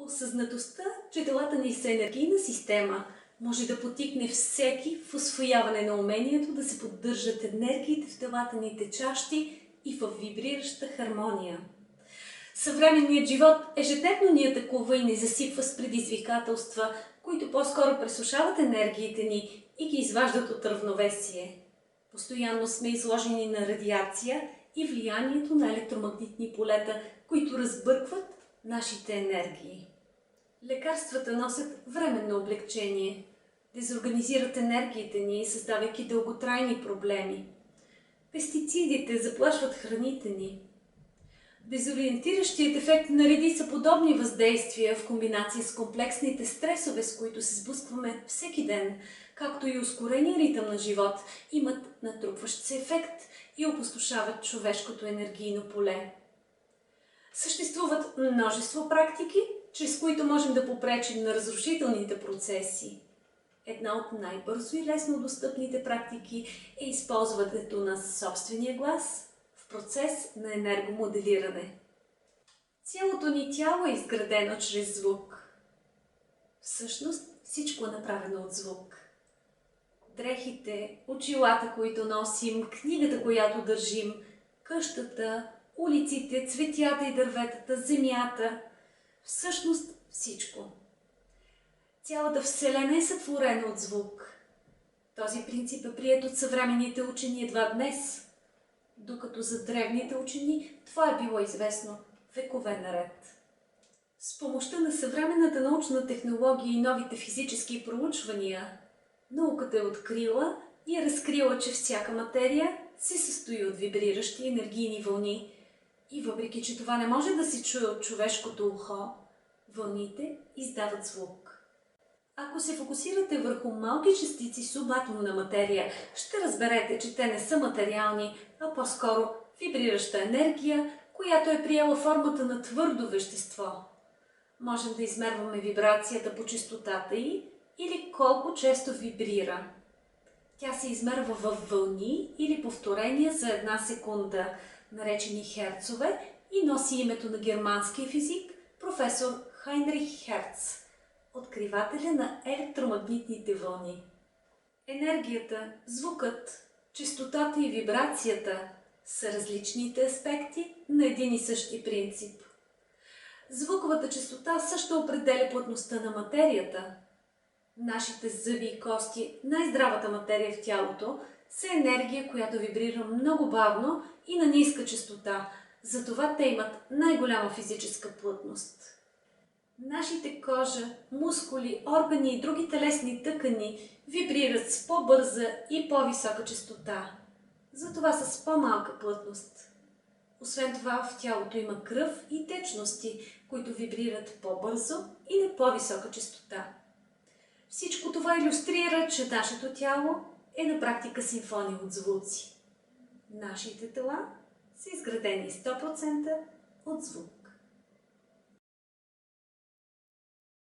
Осъзнатостта, че телата ни са енергийна система, може да потикне всеки в усвояване на умението да се поддържат енергиите в телата ни течащи и в вибрираща хармония. Съвременният живот ежедневно ни атакува и ни засипва с предизвикателства, които по-скоро пресушават енергиите ни и ги изваждат от равновесие. Постоянно сме изложени на радиация и влиянието на електромагнитни полета, които разбъркват нашите енергии. Лекарствата носят временно облегчение, дезорганизират енергиите ни, създавайки дълготрайни проблеми. Пестицидите заплашват храните ни. Дезориентиращият ефект на редица подобни въздействия в комбинация с комплексните стресове, с които се сблъскваме всеки ден, както и ускорения ритъм на живот, имат натрупващ се ефект и опустошават човешкото енергийно поле. Съществуват множество практики, чрез които можем да попречим на разрушителните процеси. Една от най-бързо и лесно достъпните практики е използването на собствения глас в процес на енергомоделиране. Цялото ни тяло е изградено чрез звук. Всъщност всичко е направено от звук. Дрехите, очилата, които носим, книгата, която държим, къщата, улиците, цветята и дърветата, земята. Всъщност всичко. Цялата Вселена е сътворена от звук. Този принцип е приет от съвременните учени едва днес, докато за древните учени това е било известно векове наред. С помощта на съвременната научна технология и новите физически проучвания, науката е открила и е разкрила, че всяка материя се състои от вибриращи енергийни вълни и въпреки, че това не може да се чуе от човешкото ухо, вълните издават звук. Ако се фокусирате върху малки частици субатомна материя, ще разберете, че те не са материални, а по-скоро вибрираща енергия, която е приела формата на твърдо вещество. Можем да измерваме вибрацията по честотата й или колко често вибрира. Тя се измерва във вълни или повторения за една секунда, наречени херцове, и носи името на германския физик професор Хайнрих Херц, откривателя на електромагнитните вълни. Енергията, звукът, честотата и вибрацията са различните аспекти на един и същи принцип. Звуковата честота също определя плътността на материята. Нашите зъби и кости, най-здравата материя в тялото, са енергия, която вибрира много бавно и на ниска честота, затова те имат най-голяма физическа плътност. Нашите кожа, мускули, органи и други телесни тъкани вибрират с по-бърза и по-висока честота, затова са с по-малка плътност. Освен това, в тялото има кръв и течности, които вибрират по-бързо и на по-висока честота. Всичко това илюстрира, че нашето тяло е на практика симфония от звуци. Нашите тела са изградени 100% от звук.